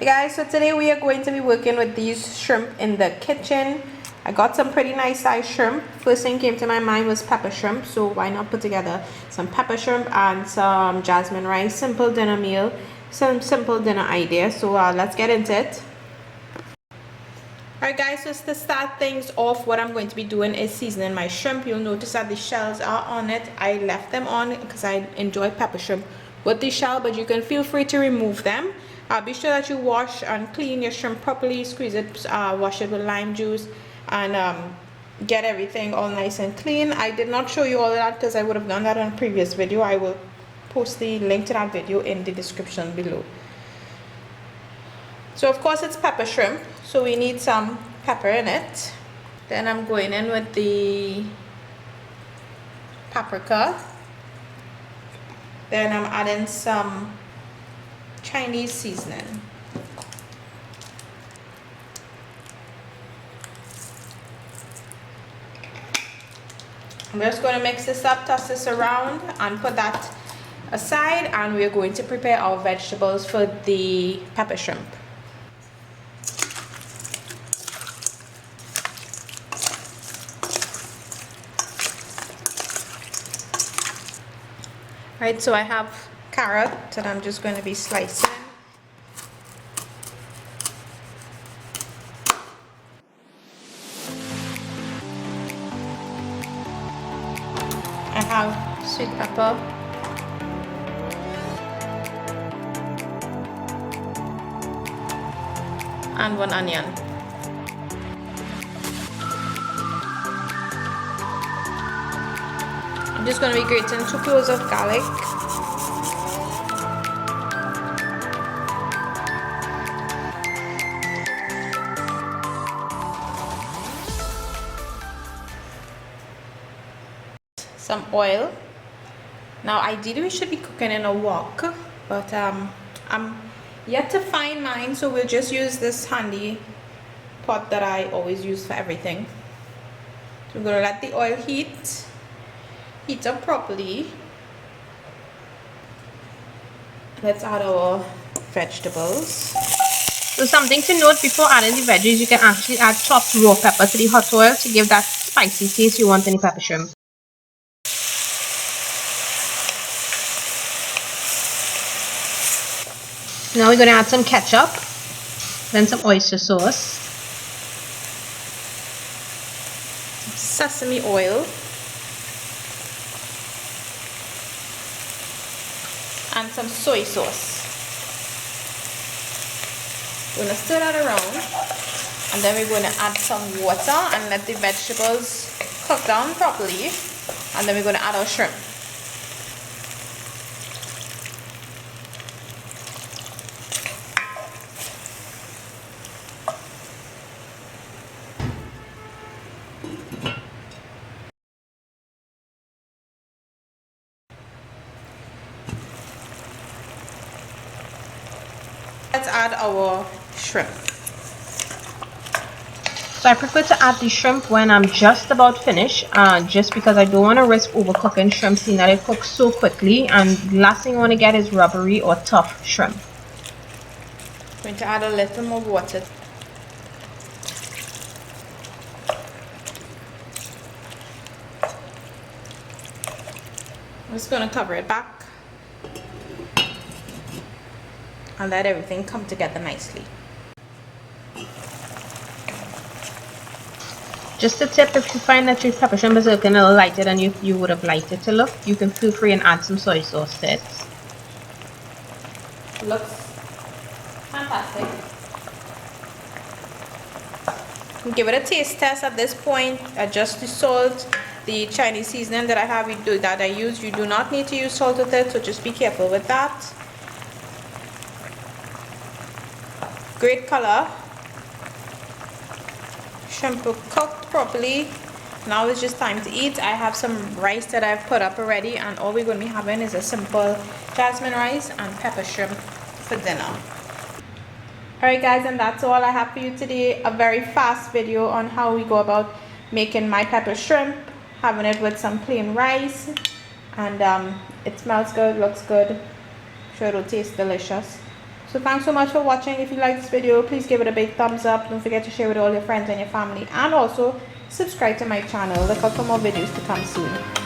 Hey guys, so today we are going to be working with these shrimp in the kitchen. I got some pretty nice size shrimp. First thing came to my mind was pepper shrimp, so why not put together some pepper shrimp and some jasmine rice. Simple dinner meal, some simple dinner idea. So let's get into it. Alright guys, so to start things off, what I'm going to be doing is seasoning my shrimp. You'll notice that the shells are on it. I left them on because I enjoy pepper shrimp with the shell, but you can feel free to remove them. Be sure that you wash and clean your shrimp properly, squeeze it, wash it with lime juice, and get everything all nice and clean. I did not show you all of that because I would have done that in a previous video. I will post the link to that video in the description below. So of course it's pepper shrimp, so we need some pepper in it. Then I'm going in with the paprika. Then I'm adding some Chinese seasoning. I'm just going to mix this up, toss this around, and put that aside, and we're going to prepare our vegetables for the pepper shrimp. Right, so I have carrot that I'm just going to be slicing. I have sweet pepper. And 1 onion. I'm just going to be grating 2 cloves of garlic. Some oil. Now ideally we should be cooking in a wok, but I'm yet to find mine, so we'll just use this handy pot that I always use for everything. So we're going to let the oil heat up properly. Let's add our vegetables. So something to note before adding the veggies, you can actually add chopped raw pepper to the hot oil to give that spicy taste you want in the pepper shrimp. Now we're going to add some ketchup, then some oyster sauce, some sesame oil, and some soy sauce. We're going to stir that around, and then we're going to add some water and let the vegetables cook down properly, and then we're going to add our shrimp. Let's add our shrimp. So I prefer to add the shrimp when I'm just about finished, just because I don't want to risk overcooking shrimp, seeing that it cooks so quickly, and the last thing I want to get is rubbery or tough shrimp. I'm going to add a little more water. I'm just going to cover it back and let everything come together nicely. Just a tip, if you find that your pepper shrimp is looking a little lighter than you would have liked it to look, you can feel free and add some soy sauce to it. Looks fantastic. Give it a taste test at this point. Adjust the salt, the Chinese seasoning that I have, that I use. You do not need to use salt with it, so just be careful with that. Great color. Shrimp cooked properly. Now it's just time to eat. I have some rice that I've put up already, and all we're going to be having is a simple jasmine rice and pepper shrimp for dinner. Alright guys, and that's all I have for you today. A very fast video on how we go about making my pepper shrimp, having it with some plain rice, and it smells good, looks good. I'm sure it'll taste delicious. So thanks so much for watching. If you like this video, please give it a big thumbs up. Don't forget to share with all your friends and your family, and also subscribe to my channel. Look out for more videos to come soon.